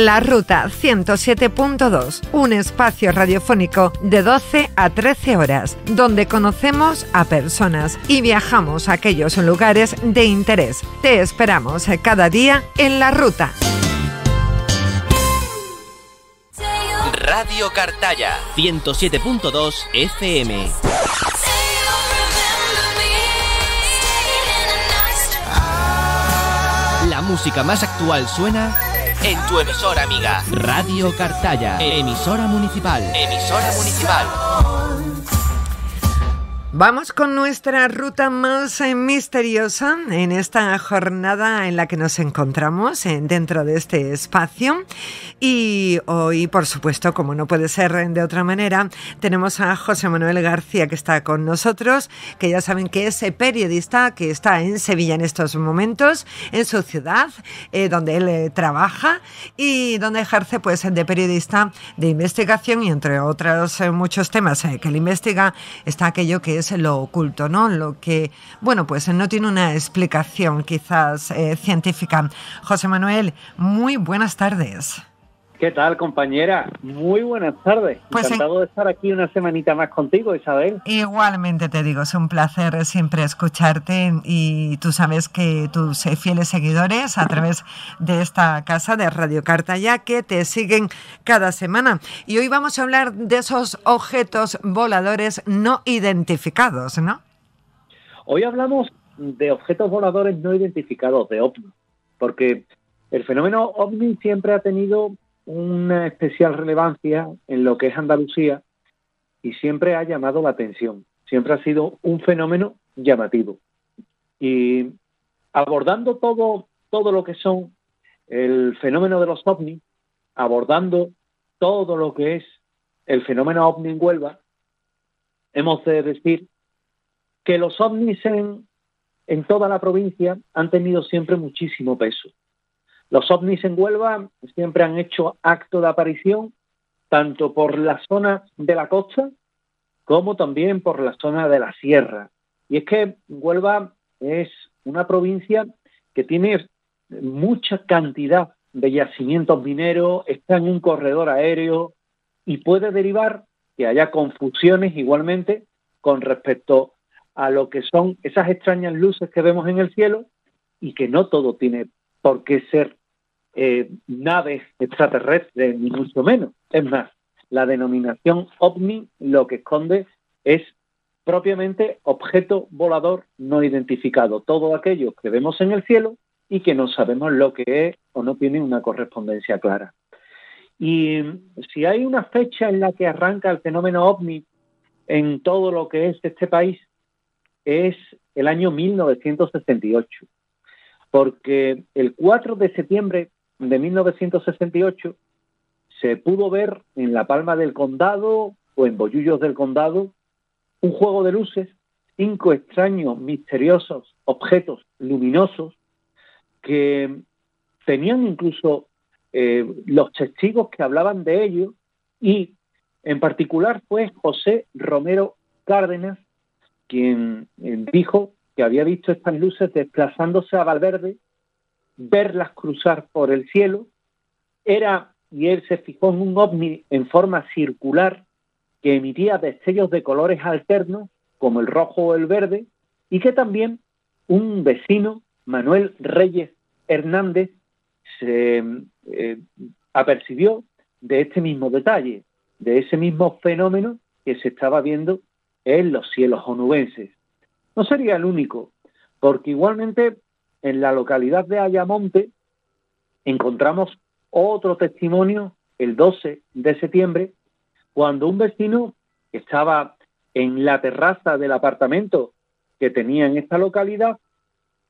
La Ruta 107.2, un espacio radiofónico de 12 a 13 horas, donde conocemos a personas y viajamos a aquellos lugares de interés. Te esperamos cada día en La Ruta. Radio Cartaya 107.2 FM. La música más actual suena en tu emisora amiga. Radio Cartaya, emisora municipal. Emisora municipal. Vamos con nuestra ruta más misteriosa en esta jornada en la que nos encontramos dentro de este espacio. Y hoy, por supuesto, como no puede ser de otra manera, tenemos a José Manuel García, que está con nosotros, que ya saben que es periodista, que está en Sevilla en estos momentos, en su ciudad, donde él trabaja y donde ejerce pues de periodista de investigación, y entre otros muchos temas que él investiga está aquello que es lo oculto, ¿no? Lo que, bueno, pues no tiene una explicación quizás científica. José Manuel, muy buenas tardes. ¿Qué tal, compañera? Muy buenas tardes. Pues encantado de estar aquí una semanita más contigo, Isabel. Igualmente te digo, es un placer siempre escucharte, y tú sabes que tus fieles seguidores a través de esta casa de Radio Cartaya que te siguen cada semana. Y hoy vamos a hablar de esos objetos voladores no identificados, ¿no? Hoy hablamos de objetos voladores no identificados, de OVNI, porque el fenómeno OVNI siempre ha tenido una especial relevancia en lo que es Andalucía y siempre ha llamado la atención. Siempre ha sido un fenómeno llamativo. Y abordando todo lo que son el fenómeno de los OVNI, abordando todo lo que es el fenómeno OVNI en Huelva, hemos de decir que los OVNIs en toda la provincia han tenido siempre muchísimo peso. Los OVNIs en Huelva siempre han hecho acto de aparición, tanto por la zona de la costa como también por la zona de la sierra. Y es que Huelva es una provincia que tiene mucha cantidad de yacimientos mineros, está en un corredor aéreo y puede derivar que haya confusiones igualmente con respecto a lo que son esas extrañas luces que vemos en el cielo, y que no todo tiene por qué ser naves extraterrestres, ni mucho menos. Es más, la denominación OVNI lo que esconde es propiamente objeto volador no identificado, todo aquello que vemos en el cielo y que no sabemos lo que es o no tiene una correspondencia clara. Y si hay una fecha en la que arranca el fenómeno OVNI en todo lo que es este país, es el año 1968, porque el 4 de septiembre de 1968 se pudo ver en La Palma del Condado o en Bollullos del Condado un juego de luces, 5 extraños, misteriosos objetos luminosos que tenían incluso los testigos que hablaban de ellos, y en particular fue José Romero Cárdenas quien dijo que había visto estas luces desplazándose a Valverde, verlas cruzar por el cielo. Y él se fijó en un ovni en forma circular que emitía destellos de colores alternos, como el rojo o el verde, y que también un vecino, Manuel Reyes Hernández, se apercibió de este mismo detalle, de ese mismo fenómeno que se estaba viendo en los cielos onubenses. No sería el único, porque igualmente en la localidad de Ayamonte encontramos otro testimonio el 12 de septiembre, cuando un vecino que estaba en la terraza del apartamento que tenía en esta localidad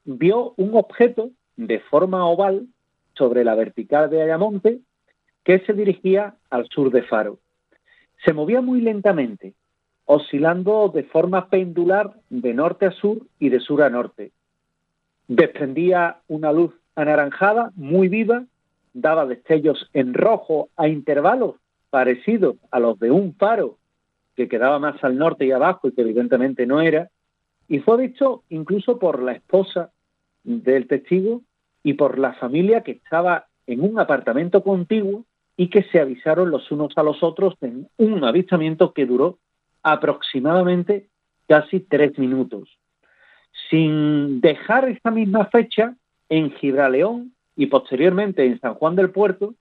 vio un objeto de forma oval sobre la vertical de Ayamonte que se dirigía al sur de Faro. Se movía muy lentamente, oscilando de forma pendular de norte a sur y de sur a norte. Desprendía una luz anaranjada muy viva, daba destellos en rojo a intervalos parecidos a los de un faro que quedaba más al norte y abajo y que evidentemente no era, y fue visto incluso por la esposa del testigo y por la familia que estaba en un apartamento contiguo y que se avisaron los unos a los otros en un avistamiento que duró aproximadamente casi 3 minutos. Sin dejar esta misma fecha, en Gibraleón y posteriormente en San Juan del Puerto,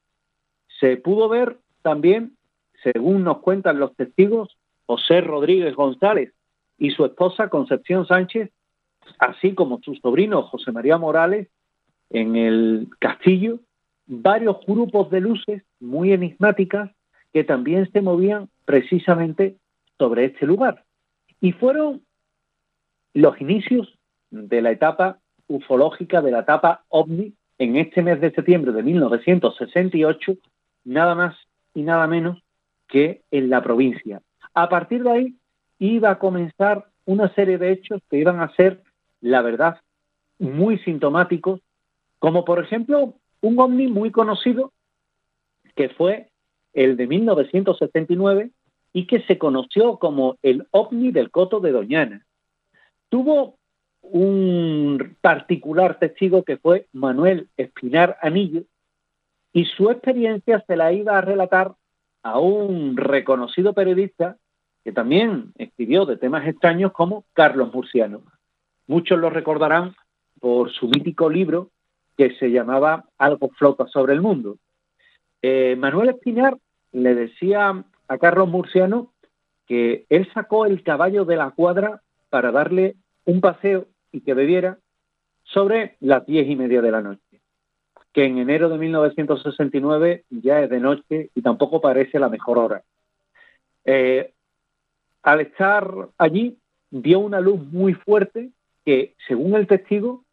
se pudo ver también, según nos cuentan los testigos, José Rodríguez González y su esposa Concepción Sánchez, así como su sobrino José María Morales, en el castillo, varios grupos de luces muy enigmáticas que también se movían precisamente sobre este lugar. Y fueron los inicios de la etapa ufológica, de la etapa OVNI, en este mes de septiembre de 1968, nada más y nada menos que en la provincia. A partir de ahí iba a comenzar una serie de hechos que iban a ser, la verdad, muy sintomáticos, como por ejemplo un ovni muy conocido que fue el de 1979 y que se conoció como el ovni del Coto de Doñana. Tuvo un particular testigo que fue Manuel Espinar Anillo, y su experiencia se la iba a relatar a un reconocido periodista que también escribió de temas extraños como Carlos Murciano. Muchos lo recordarán por su mítico libro que se llamaba Algo flota sobre el mundo. Manuel Espinar le decía a Carlos Murciano que él sacó el caballo de la cuadra para darle un paseo y que bebiera sobre las 10:30 de la noche, que en enero de 1969 ya es de noche y tampoco parece la mejor hora. Al estar allí, vio una luz muy fuerte que, según el testigo,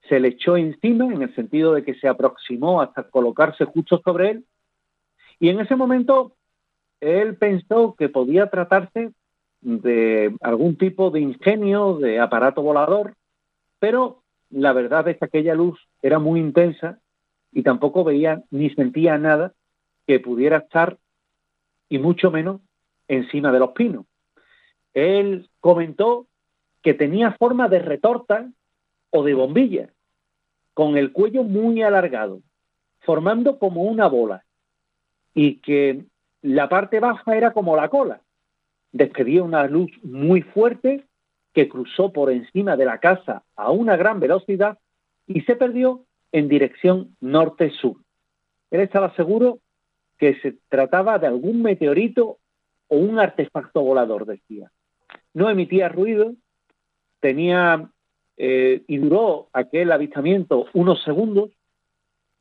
se le echó encima, en el sentido de que se aproximó hasta colocarse justo sobre él, y en ese momento él pensó que podía tratarse de algún tipo de ingenio, de aparato volador, pero la verdad es que aquella luz era muy intensa y tampoco veía ni sentía nada que pudiera estar, y mucho menos, encima de los pinos. Él comentó que tenía forma de retorta o de bombilla, con el cuello muy alargado, formando como una bola, y que la parte baja era como la cola. Despedía una luz muy fuerte que cruzó por encima de la casa a una gran velocidad y se perdió en dirección norte-sur. Él estaba seguro que se trataba de algún meteorito o un artefacto volador, decía. No emitía ruido, y duró aquel avistamiento unos segundos.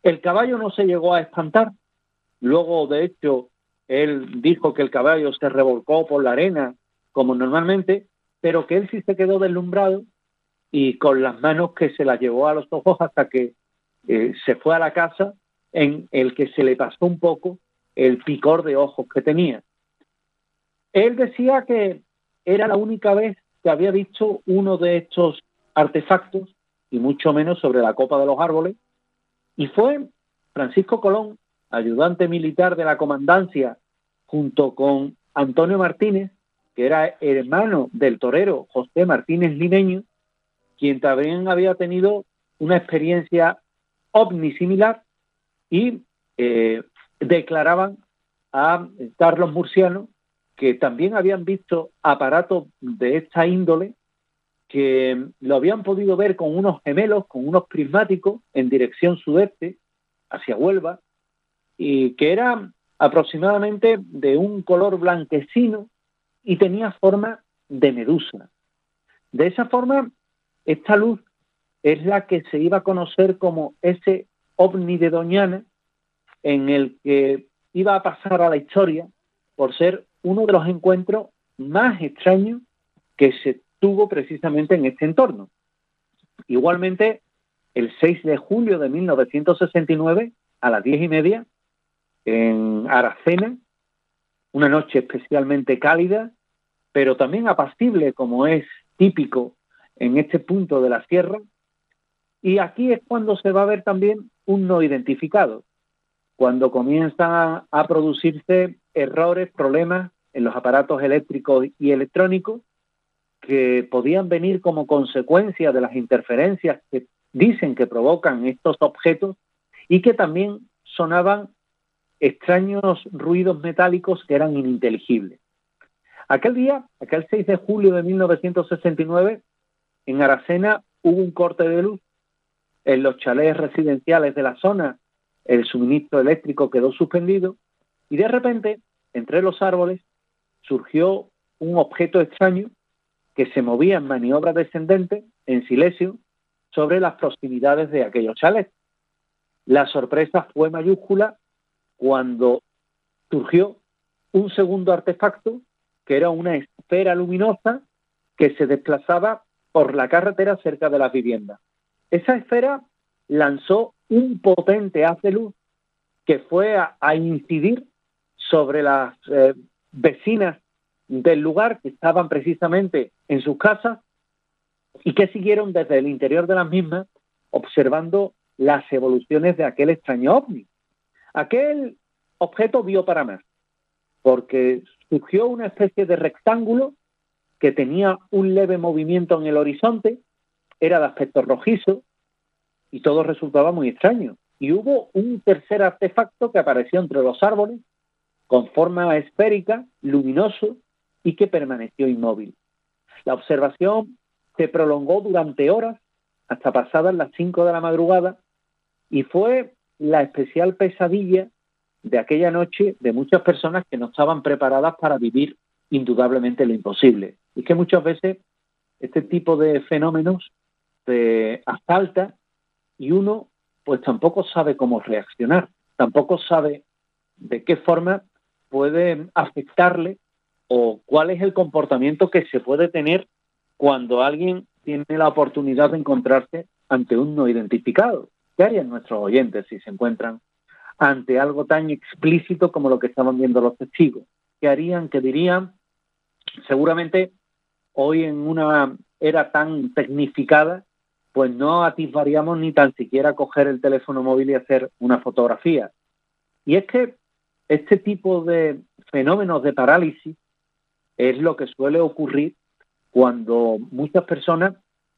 El caballo no se llegó a espantar. Luego, de hecho, él dijo que el caballo se revolcó por la arena como normalmente, pero que él sí se quedó deslumbrado y con las manos que se las llevó a los ojos hasta que se fue a la casa, en el que se le pasó un poco el picor de ojos que tenía. Él decía que era la única vez que había visto uno de estos artefactos, y mucho menos sobre la copa de los árboles, y fue Francisco Colón, ayudante militar de la comandancia, junto con Antonio Martínez, que era hermano del torero José Martínez Limeño, quien también había tenido una experiencia ovni similar, y declaraban a Carlos Murciano que también habían visto aparatos de esta índole, que lo habían podido ver con unos gemelos, con unos prismáticos en dirección sudeste, hacia Huelva, y que era aproximadamente de un color blanquecino y tenía forma de medusa. De esa forma, esta luz es la que se iba a conocer como ese ovni de Doñana, en el que iba a pasar a la historia por ser uno de los encuentros más extraños que se tuvo precisamente en este entorno. Igualmente, el 6 de julio de 1969, a las 10:30, en Aracena, una noche especialmente cálida, pero también apacible, como es típico en este punto de la sierra, y aquí es cuando se va a ver también un no identificado, cuando comienzan a producirse errores, problemas en los aparatos eléctricos y electrónicos, que podían venir como consecuencia de las interferencias que dicen que provocan estos objetos, y que también sonaban extraños ruidos metálicos que eran ininteligibles. Aquel día, aquel 6 de julio de 1969, en Aracena hubo un corte de luz. En los chalés residenciales de la zona, el suministro eléctrico quedó suspendido y de repente, entre los árboles, surgió un objeto extraño que se movía en maniobra descendente, en silencio, sobre las proximidades de aquellos chalés. La sorpresa fue mayúscula cuando surgió un segundo artefacto, que era una esfera luminosa que se desplazaba por la carretera cerca de las viviendas. Esa esfera lanzó un potente haz de luz que fue a incidir sobre las vecinas del lugar, que estaban precisamente en sus casas y que siguieron desde el interior de las mismas observando las evoluciones de aquel extraño ovni. Aquel objeto vio para más, porque surgió una especie de rectángulo que tenía un leve movimiento en el horizonte, era de aspecto rojizo y todo resultaba muy extraño. Y hubo un tercer artefacto que apareció entre los árboles con forma esférica, luminoso y que permaneció inmóvil. La observación se prolongó durante horas hasta pasadas las 5 de la madrugada y fue la especial pesadilla de aquella noche de muchas personas que no estaban preparadas para vivir indudablemente lo imposible. Y que muchas veces este tipo de fenómenos te asalta y uno pues tampoco sabe cómo reaccionar, tampoco sabe de qué forma puede afectarle o cuál es el comportamiento que se puede tener cuando alguien tiene la oportunidad de encontrarse ante un no identificado. ¿Qué harían nuestros oyentes si se encuentran ante algo tan explícito como lo que estaban viendo los testigos? ¿Qué harían? ¿Qué dirían? Seguramente hoy en una era tan tecnificada, pues no atisbaríamos ni tan siquiera coger el teléfono móvil y hacer una fotografía. Y es que este tipo de fenómenos de parálisis es lo que suele ocurrir cuando muchas personas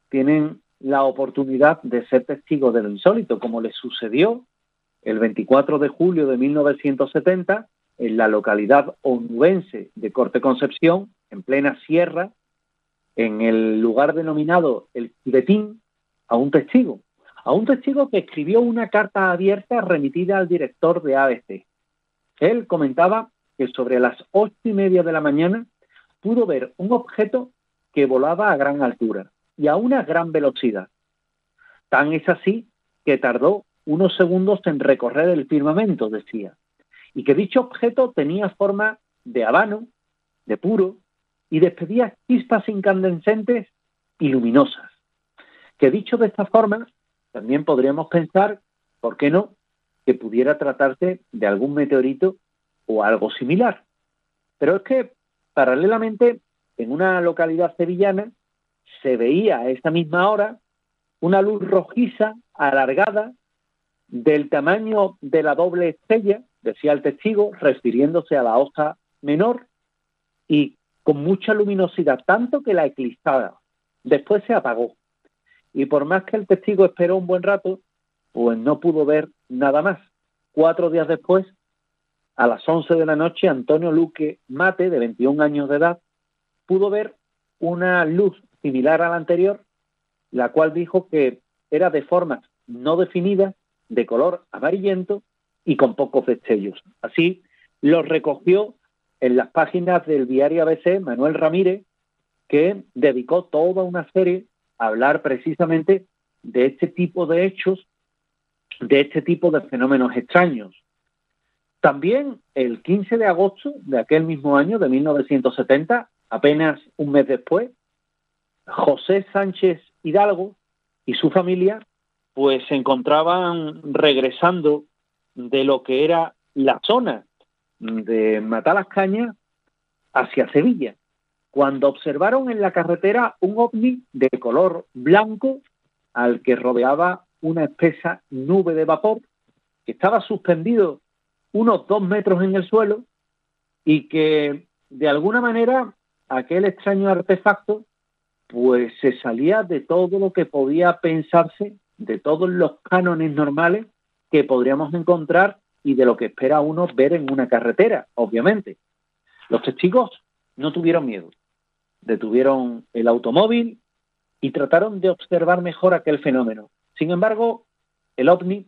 tienen la oportunidad de ser testigos de lo insólito, como les sucedió el 24 de julio de 1970 en la localidad onubense de Corte Concepción, en plena sierra, en el lugar denominado El Quibetín, a un testigo que escribió una carta abierta remitida al director de ABC. Él comentaba que sobre las 8:30 de la mañana pudo ver un objeto que volaba a gran altura y a una gran velocidad. Tan es así que tardó unos segundos en recorrer el firmamento, decía, y que dicho objeto tenía forma de habano, de puro, y despedía chispas incandescentes y luminosas. Que dicho de esta forma, también podríamos pensar, ¿por qué no?, que pudiera tratarse de algún meteorito o algo similar. Pero es que, paralelamente, en una localidad sevillana, se veía a esa misma hora una luz rojiza, alargada, del tamaño de la doble estrella, decía el testigo, refiriéndose a la Osa Menor, y con mucha luminosidad, tanto que la eclipsaba. Después se apagó. Y por más que el testigo esperó un buen rato, pues no pudo ver nada más. 4 días después, a las 11 de la noche, Antonio Luque Mate, de 21 años de edad, pudo ver una luz similar a la anterior, la cual dijo que era de formas no definidas, de color amarillento y con pocos destellos. Así lo recogió en las páginas del diario ABC Manuel Ramírez, que dedicó toda una serie a hablar precisamente de este tipo de hechos, de este tipo de fenómenos extraños. También el 15 de agosto de aquel mismo año, de 1970, apenas un mes después, José Sánchez Hidalgo y su familia pues se encontraban regresando de lo que era la zona de Matalascañas hacia Sevilla, cuando observaron en la carretera un ovni de color blanco al que rodeaba una espesa nube de vapor que estaba suspendido unos 2 metros en el suelo y que de alguna manera aquel extraño artefacto pues se salía de todo lo que podía pensarse, de todos los cánones normales que podríamos encontrar y de lo que espera uno ver en una carretera, obviamente. Los testigos no tuvieron miedo, detuvieron el automóvil y trataron de observar mejor aquel fenómeno. Sin embargo, el ovni,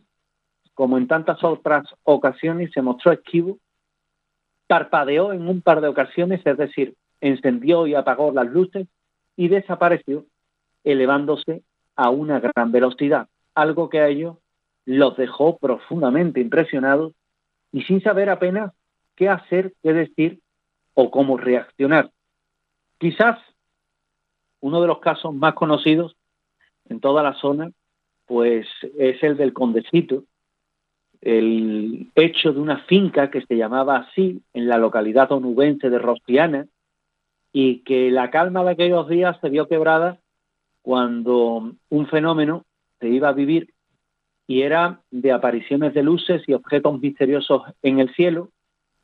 como en tantas otras ocasiones, se mostró esquivo, parpadeó en un par de ocasiones, es decir, encendió y apagó las luces y desapareció, elevándose a una gran velocidad, algo que a ellos los dejó profundamente impresionados y sin saber apenas qué hacer, qué decir o cómo reaccionar. Quizás uno de los casos más conocidos en toda la zona pues es el del Condesito, el hecho de una finca que se llamaba así en la localidad onubense de Rospiana y que la calma de aquellos días se vio quebrada cuando un fenómeno se iba a vivir y era de apariciones de luces y objetos misteriosos en el cielo,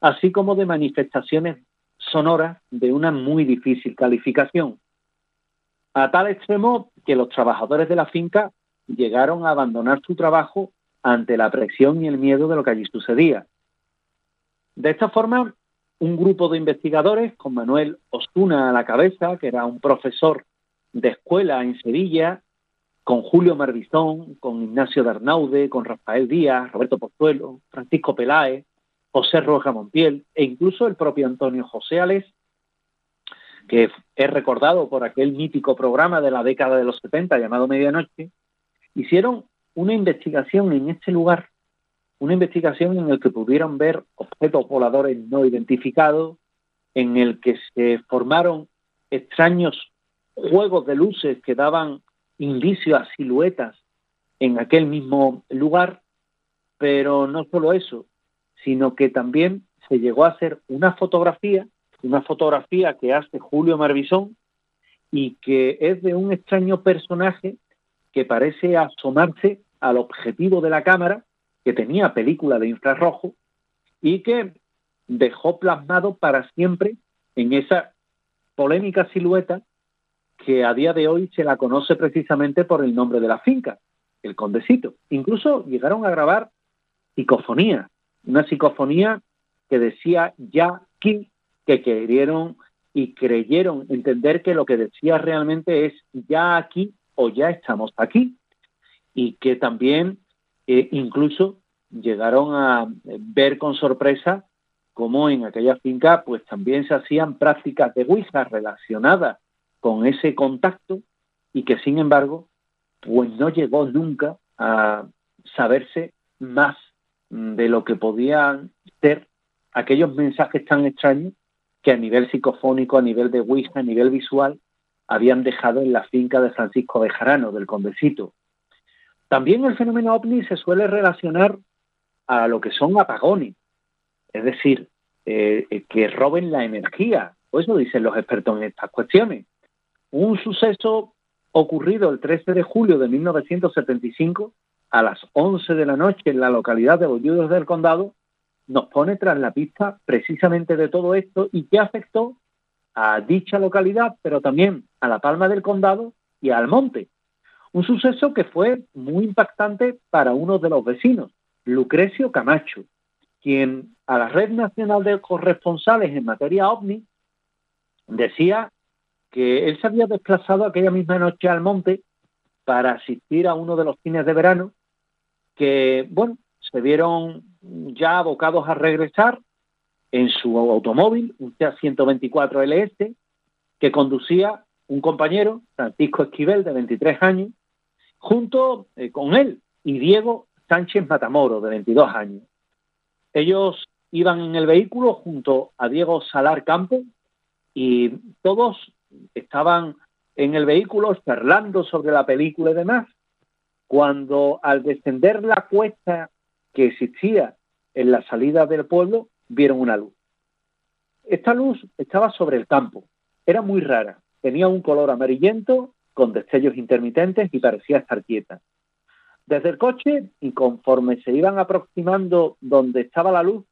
así como de manifestaciones sonoras de una muy difícil calificación. A tal extremo que los trabajadores de la finca llegaron a abandonar su trabajo ante la presión y el miedo de lo que allí sucedía. De esta forma, un grupo de investigadores, con Manuel Ostuna a la cabeza, que era un profesor de escuela en Sevilla, con Julio Marbizón, con Ignacio de Arnaude, con Rafael Díaz, Roberto Pozuelo, Francisco Peláez, José Roja Montiel e incluso el propio Antonio José Ales, que es recordado por aquel mítico programa de la década de los 70 llamado Medianoche, hicieron una investigación en este lugar, una investigación en la que pudieron ver objetos voladores no identificados, en el que se formaron extraños juegos de luces que daban indicios a siluetas en aquel mismo lugar, pero no solo eso, sino que también se llegó a hacer una fotografía que hace Julio Marbizón y que es de un extraño personaje que parece asomarse al objetivo de la cámara, que tenía película de infrarrojo y que dejó plasmado para siempre en esa polémica silueta que a día de hoy se la conoce precisamente por el nombre de la finca, el Condesito. Incluso llegaron a grabar psicofonía, una psicofonía que decía ya aquí, que querieron y creyeron entender que lo que decía realmente es ya aquí o ya estamos aquí, y que también incluso llegaron a ver con sorpresa cómo en aquella finca pues también se hacían prácticas de Ouija relacionadas con ese contacto y que sin embargo pues no llegó nunca a saberse más de lo que podían ser aquellos mensajes tan extraños que a nivel psicofónico, a nivel de Ouija, a nivel visual, habían dejado en la finca de Francisco de Jarano, del Condesito. También el fenómeno ovni se suele relacionar a lo que son apagones, es decir, que roben la energía, o eso dicen los expertos en estas cuestiones. Un suceso ocurrido el 13 de julio de 1975, a las 11 de la noche en la localidad de Bollullos del Condado, nos pone tras la pista precisamente de todo esto y que afectó a dicha localidad, pero también a La Palma del Condado y a Almonte. Un suceso que fue muy impactante para uno de los vecinos, Lucrecio Camacho, quien a la Red Nacional de Corresponsales en materia OVNI decía que él se había desplazado aquella misma noche al monte para asistir a uno de los cines de verano que, bueno, se vieron ya abocados a regresar en su automóvil, un Seat 124 LS, que conducía un compañero, Francisco Esquivel, de 23 años, junto con él y Diego Sánchez Matamoro, de 22 años. Ellos iban en el vehículo junto a Diego Salar Campo y todos estaban en el vehículo charlando sobre la película y demás, cuando al descender la cuesta que existía en la salida del pueblo, vieron una luz. Esta luz estaba sobre el campo, era muy rara, tenía un color amarillento con destellos intermitentes y parecía estar quieta. Desde el coche, y conforme se iban aproximando donde estaba la luz,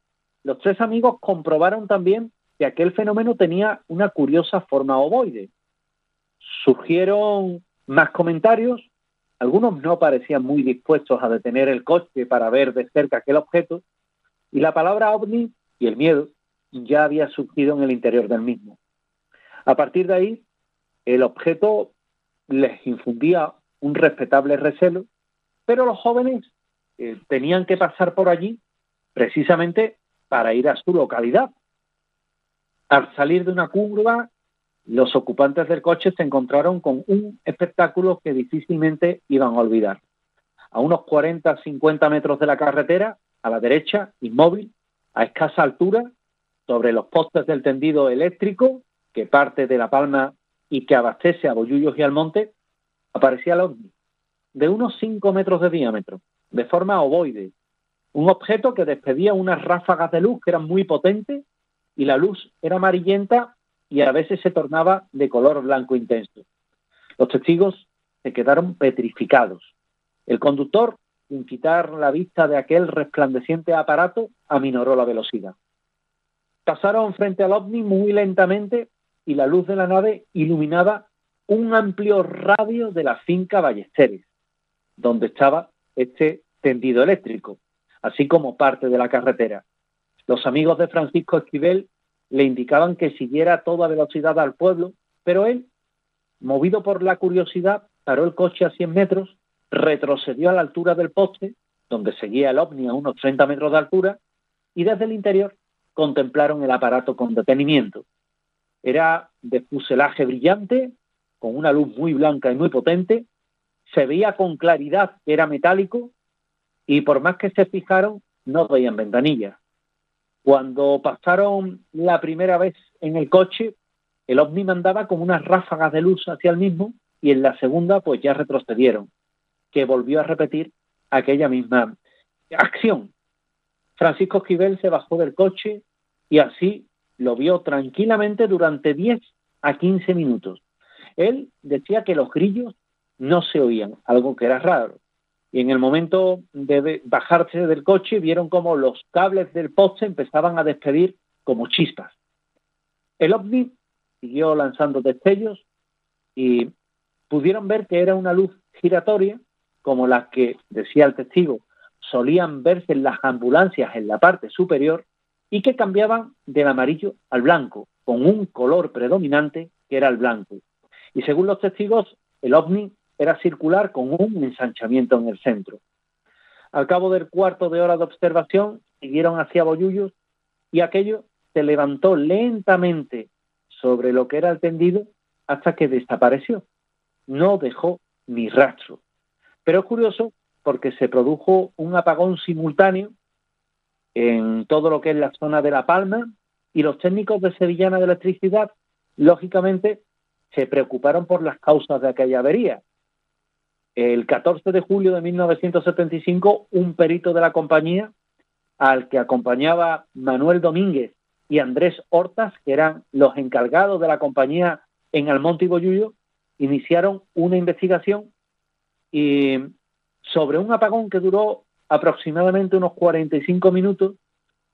los tres amigos comprobaron también que aquel fenómeno tenía una curiosa forma ovoide. Surgieron más comentarios, algunos no parecían muy dispuestos a detener el coche para ver de cerca aquel objeto, Y la palabra ovni y el miedo ya había surgido en el interior del mismo. A partir de ahí, el objeto les infundía un respetable recelo, pero los jóvenes tenían que pasar por allí precisamente para ir a su localidad. Al salir de una curva, los ocupantes del coche se encontraron con un espectáculo que difícilmente iban a olvidar. A unos 40-50 metros de la carretera, a la derecha, inmóvil, a escasa altura, sobre los postes del tendido eléctrico que parte de La Palma y que abastece a Bollullos y Almonte, aparecía el ovni, de unos 5 metros de diámetro, de forma ovoide, un objeto que despedía unas ráfagas de luz que eran muy potentes y la luz era amarillenta y a veces se tornaba de color blanco intenso. Los testigos se quedaron petrificados. El conductor, sin quitar la vista de aquel resplandeciente aparato, aminoró la velocidad. Pasaron frente al ovni muy lentamente y la luz de la nave iluminaba un amplio radio de la finca Ballesteres, donde estaba este tendido eléctrico, así como parte de la carretera. Los amigos de Francisco Esquivel le indicaban que siguiera a toda velocidad al pueblo, pero él, movido por la curiosidad, paró el coche a 100 metros, retrocedió a la altura del poste, donde seguía el ovni a unos 30 metros de altura, y desde el interior contemplaron el aparato con detenimiento. Era de fuselaje brillante, con una luz muy blanca y muy potente, se veía con claridad que era metálico, y por más que se fijaron, no veían ventanillas. Cuando pasaron la primera vez en el coche, el ovni mandaba como unas ráfagas de luz hacia el mismo, y en la segunda pues ya retrocedieron, que volvió a repetir aquella misma acción. Francisco Esquivel se bajó del coche y así lo vio tranquilamente durante 10 a 15 minutos. Él decía que los grillos no se oían, algo que era raro. Y en el momento de bajarse del coche vieron como los cables del poste empezaban a despedir como chispas. El ovni siguió lanzando destellos y pudieron ver que era una luz giratoria, como las que, decía el testigo, solían verse en las ambulancias en la parte superior y que cambiaban del amarillo al blanco, con un color predominante que era el blanco. Y según los testigos, el ovni era circular con un ensanchamiento en el centro. Al cabo del cuarto de hora de observación, siguieron hacia Bollullos y aquello se levantó lentamente sobre lo que era el tendido hasta que desapareció. No dejó ni rastro. Pero es curioso porque se produjo un apagón simultáneo en todo lo que es la zona de La Palma y los técnicos de Sevillana de Electricidad, lógicamente, se preocuparon por las causas de aquella avería. El 14 de julio de 1975, un perito de la compañía, al que acompañaba Manuel Domínguez y Andrés Hortas, que eran los encargados de la compañía en Almonte y Bollullo, iniciaron una investigación y sobre un apagón que duró aproximadamente unos 45 minutos,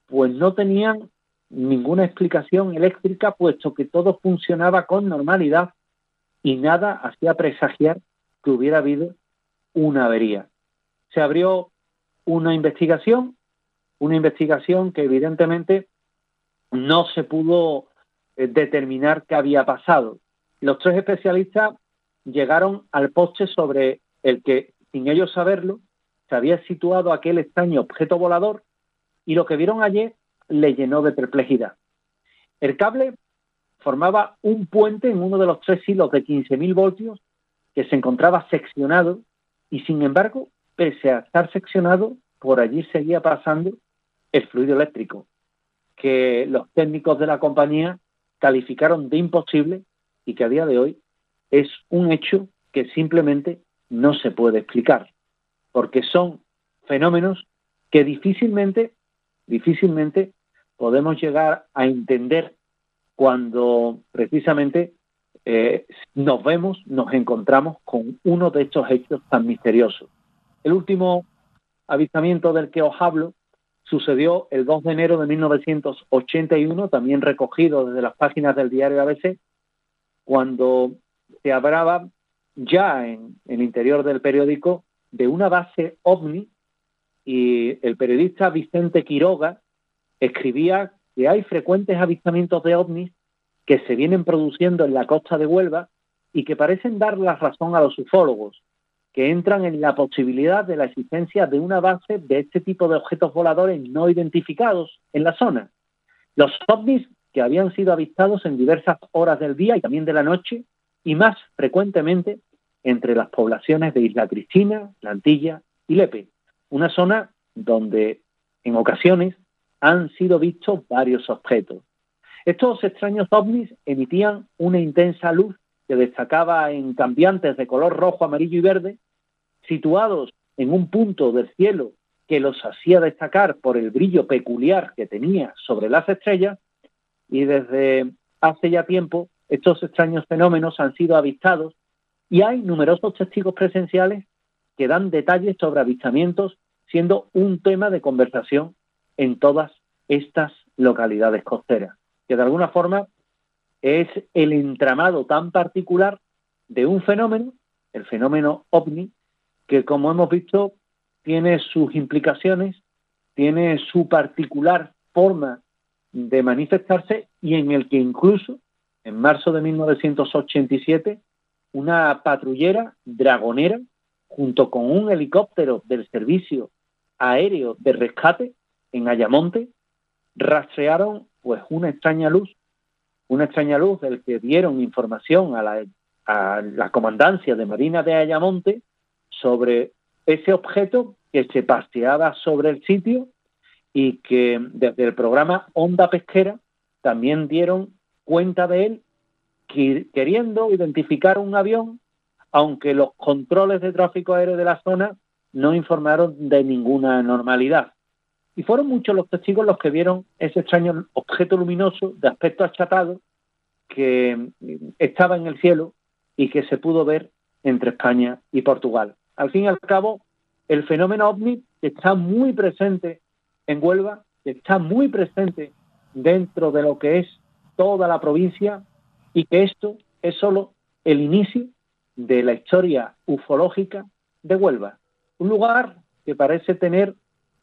pues no tenían ninguna explicación eléctrica, puesto que todo funcionaba con normalidad y nada hacía presagiar que hubiera habido una avería. Se abrió una investigación que evidentemente no se pudo determinar qué había pasado. Los tres especialistas llegaron al poste sobre el que, sin ellos saberlo, se había situado aquel extraño objeto volador y lo que vieron ayer le llenó de perplejidad. El cable formaba un puente en uno de los 3 hilos de 15.000 voltios que se encontraba seccionado y, sin embargo, pese a estar seccionado, por allí seguía pasando el fluido eléctrico, que los técnicos de la compañía calificaron de imposible y que a día de hoy es un hecho que simplemente no se puede explicar, porque son fenómenos que difícilmente podemos llegar a entender cuando precisamente nos encontramos con uno de estos hechos tan misteriosos. El último avistamiento del que os hablo sucedió el 2 de enero de 1981, también recogido desde las páginas del diario ABC, cuando se hablaba ya en el interior del periódico de una base ovni, y el periodista Vicente Quiroga escribía que hay frecuentes avistamientos de ovnis que se vienen produciendo en la costa de Huelva y que parecen dar la razón a los ufólogos, que entran en la posibilidad de la existencia de una base de este tipo de objetos voladores no identificados en la zona. Los ovnis que habían sido avistados en diversas horas del día y también de la noche, y más frecuentemente entre las poblaciones de Isla Cristina, La Antilla y Lepe, una zona donde en ocasiones han sido vistos varios objetos. Estos extraños ovnis emitían una intensa luz que destacaba en cambiantes de color rojo, amarillo y verde, situados en un punto del cielo que los hacía destacar por el brillo peculiar que tenía sobre las estrellas, y desde hace ya tiempo estos extraños fenómenos han sido avistados y hay numerosos testigos presenciales que dan detalles sobre avistamientos, siendo un tema de conversación en todas estas localidades costeras, que de alguna forma es el entramado tan particular de un fenómeno, el fenómeno ovni, que como hemos visto tiene sus implicaciones, tiene su particular forma de manifestarse y en el que incluso en marzo de 1987 una patrullera dragonera junto con un helicóptero del Servicio Aéreo de Rescate en Ayamonte rastrearon pues una extraña luz del que dieron información a la Comandancia de Marina de Ayamonte sobre ese objeto que se paseaba sobre el sitio y que desde el programa Onda Pesquera también dieron cuenta de él, queriendo identificar un avión, aunque los controles de tráfico aéreo de la zona no informaron de ninguna anormalidad. Y fueron muchos los testigos los que vieron ese extraño objeto luminoso de aspecto achatado que estaba en el cielo y que se pudo ver entre España y Portugal. Al fin y al cabo, el fenómeno ovni está muy presente en Huelva, está muy presente dentro de lo que es toda la provincia y que esto es solo el inicio de la historia ufológica de Huelva. Un lugar que parece tener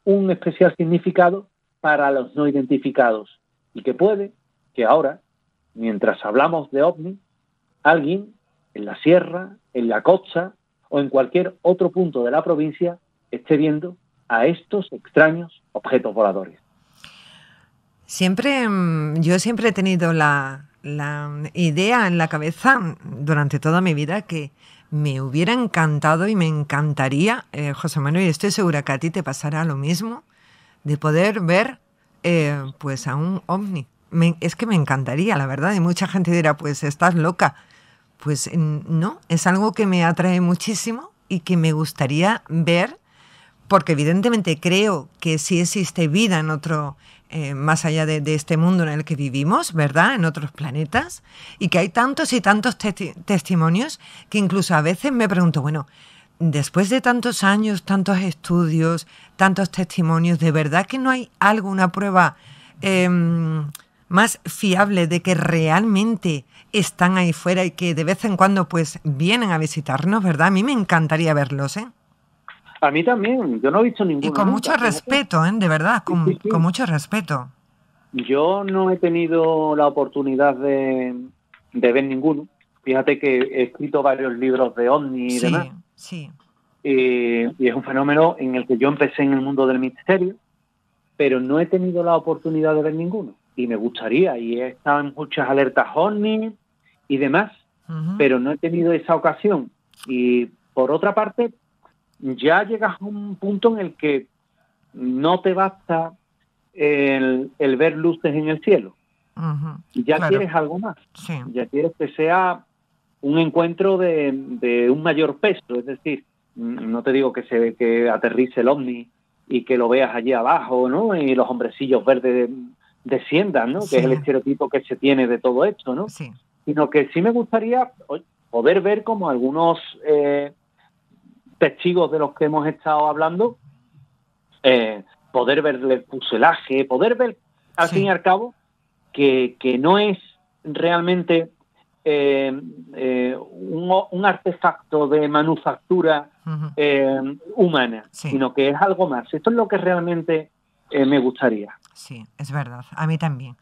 un especial significado para los no identificados y que puede que ahora, mientras hablamos de ovni, alguien en la sierra, en la costa o en cualquier otro punto de la provincia esté viendo a estos extraños objetos voladores. Yo siempre he tenido la idea en la cabeza durante toda mi vida que me hubiera encantado y me encantaría, José Manuel, y estoy segura que a ti te pasará lo mismo, de poder ver pues a un ovni. Es que me encantaría, la verdad, y mucha gente dirá, pues estás loca. Pues no, es algo que me atrae muchísimo y que me gustaría ver, porque evidentemente creo que sí existe vida en otro, más allá de este mundo en el que vivimos, ¿verdad? En otros planetas, y que hay tantos y tantos testimonios que incluso a veces me pregunto, bueno, después de tantos años, tantos estudios, tantos testimonios, ¿de verdad que no hay alguna prueba más fiable de que realmente están ahí fuera y que de vez en cuando pues vienen a visitarnos, ¿verdad? A mí me encantaría verlos, ¿eh? A mí también, yo no he visto ninguno. Y con mucho respeto, ¿eh? De verdad, sí. Con mucho respeto. Yo no he tenido la oportunidad de ver ninguno. Fíjate que he escrito varios libros de ovni y demás. Sí. Y es un fenómeno en el que yo empecé en el mundo del misterio, pero no he tenido la oportunidad de ver ninguno. Y me gustaría, y he estado en muchas alertas ovni y demás, pero no he tenido esa ocasión. Y por otra parte, ya llegas a un punto en el que no te basta el ver luces en el cielo. Ya quieres algo más. Sí. Ya quieres que sea un encuentro de un mayor peso. Es decir, no te digo que aterrice el ovni y que lo veas allí abajo, ¿no? Y los hombrecillos verdes desciendan, ¿no? Sí. Que es el estereotipo que se tiene de todo esto, ¿no? Sí. Sino que sí me gustaría poder ver como algunos testigos de los que hemos estado hablando, poder ver el fuselaje, poder ver al fin y al cabo que no es realmente un artefacto de manufactura humana, sino que es algo más. Esto es lo que realmente me gustaría. sí, es verdad. A mí también.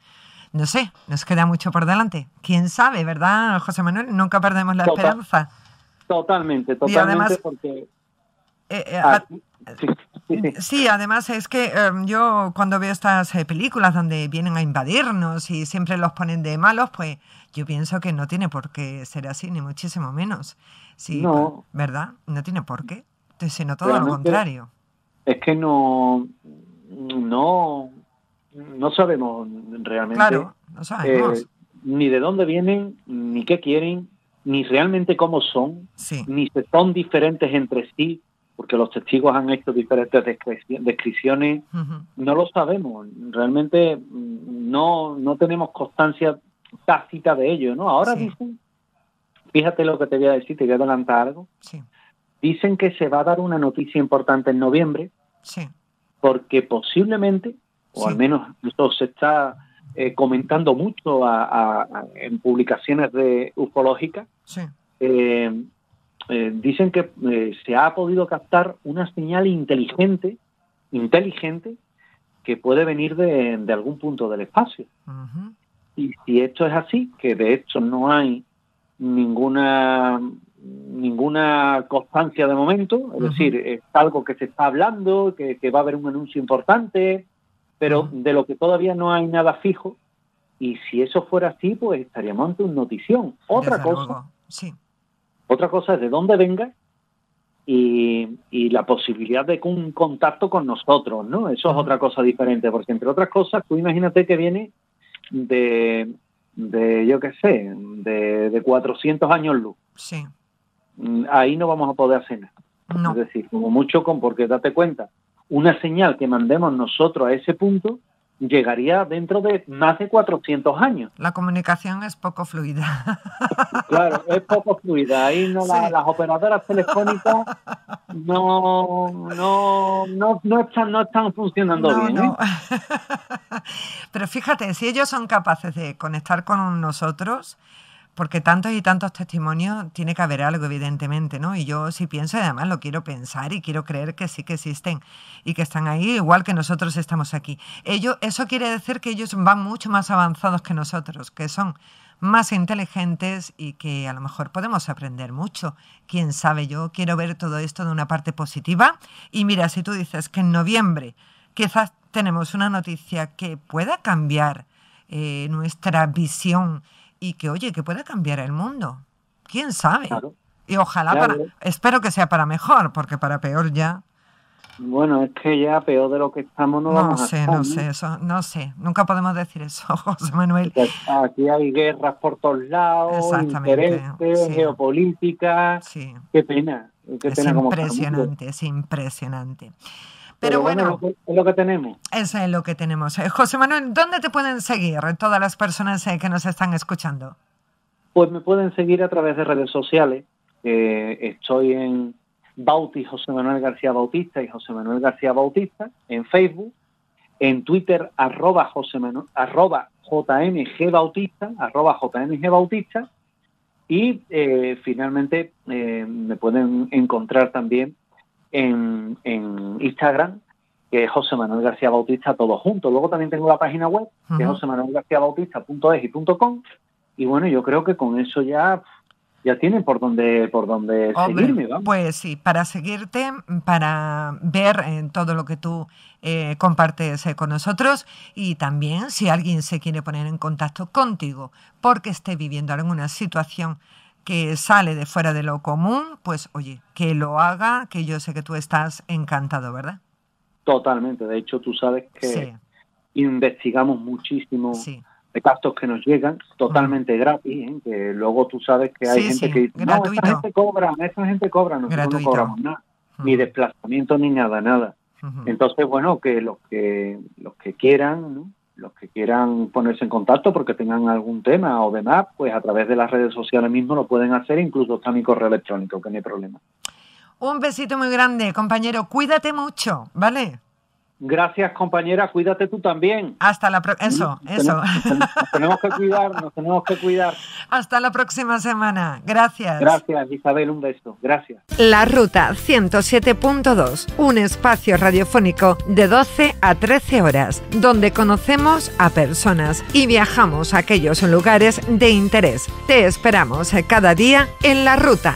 No sé, nos queda mucho por delante. ¿Quién sabe, verdad, José Manuel? Nunca perdemos la esperanza. Totalmente, Y además, porque... Sí, además es que yo cuando veo estas películas donde vienen a invadirnos y siempre los ponen de malos, pues yo pienso que no tiene por qué ser así, ni muchísimo menos. Sí, no, ¿verdad? No tiene por qué. Sino todo lo contrario. Es que no sabemos realmente, claro, no sabemos. Ni de dónde vienen, ni qué quieren, ni realmente cómo son, sí. Ni se son diferentes entre sí, porque los testigos han hecho diferentes descripciones. Uh-huh. No lo sabemos, realmente no tenemos constancia tácita de ello, ¿no? Ahora dicen, fíjate lo que te voy a decir, te voy a adelantar algo. Sí. Dicen que se va a dar una noticia importante en noviembre, porque posiblemente, o al menos esto se está comentando mucho en publicaciones ufológicas, dicen que se ha podido captar una señal inteligente que puede venir de algún punto del espacio. Uh-huh. Y si esto es así, que de hecho no hay ninguna constancia de momento, es decir, es algo que se está hablando, que va a haber un anuncio importante, pero de lo que todavía no hay nada fijo, y si eso fuera así, pues estaríamos ante una notición. Otra cosa es de dónde venga y la posibilidad de un contacto con nosotros, ¿no? Eso es otra cosa diferente, porque entre otras cosas, tú imagínate que viene de yo qué sé, de 400 años luz. Sí. Ahí no vamos a poder hacer nada. No. Es decir, como mucho porque date cuenta, una señal que mandemos nosotros a ese punto llegaría dentro de más de 400 años. La comunicación es poco fluida. Claro, es poco fluida. Ahí las operadoras telefónicas no están funcionando bien. No. Pero fíjate, si ellos son capaces de conectar con nosotros, porque tantos y tantos testimonios, tiene que haber algo, evidentemente, ¿no? Y yo sí pienso, y además lo quiero pensar y quiero creer que sí que existen y que están ahí, igual que nosotros estamos aquí. Eso quiere decir que ellos van mucho más avanzados que nosotros, que son más inteligentes y que a lo mejor podemos aprender mucho. Quién sabe, yo quiero ver todo esto de una parte positiva. Y mira, si tú dices que en noviembre quizás tenemos una noticia que pueda cambiar nuestra visión y que, oye, que pueda cambiar el mundo. ¿Quién sabe? Claro. Y ojalá, espero que sea para mejor, porque para peor ya... Bueno, es que ya peor de lo que estamos no vamos a estar. No sé. Nunca podemos decir eso, José Manuel. Aquí hay guerras por todos lados, intereses, geopolítica. Sí. Qué pena. Es impresionante. Pero bueno, es lo que tenemos. Eso es lo que tenemos. José Manuel, ¿dónde te pueden seguir todas las personas que nos están escuchando? Pues me pueden seguir a través de redes sociales. Estoy en José Manuel García Bautista y José Manuel García Bautista en Facebook, en Twitter @JMG Bautista, y finalmente me pueden encontrar también en Instagram, que es José Manuel García Bautista, todo junto. Luego también tengo la página web, que es josemanuelgarciabautista.es y .com, y bueno, yo creo que con eso ya tienen por dónde seguirme, ¿vamos? Pues sí, para seguirte, para ver todo lo que tú compartes con nosotros, y también si alguien se quiere poner en contacto contigo porque esté viviendo alguna situación que sale de fuera de lo común, pues oye, que lo haga, que yo sé que tú estás encantado, ¿verdad? Totalmente. De hecho, tú sabes que investigamos muchísimo de casos que nos llegan totalmente gratis, que luego tú sabes que hay gente que dice, gratuito. Esa gente cobra, nosotros no cobramos nada, ni desplazamiento ni nada. Entonces, bueno, que los que quieran, ¿no? Los que quieran ponerse en contacto porque tengan algún tema o demás, pues a través de las redes sociales mismo lo pueden hacer, incluso está mi correo electrónico, que no hay problema. Un besito muy grande, compañero. Cuídate mucho, ¿vale? Gracias, compañera. Cuídate tú también. Hasta la próxima. Eso. Nos tenemos que cuidar. Hasta la próxima semana. Gracias. Gracias, Isabel, un beso. Gracias. La Ruta 107.2, un espacio radiofónico de 12 a 13 horas, donde conocemos a personas y viajamos a aquellos lugares de interés. Te esperamos cada día en La Ruta.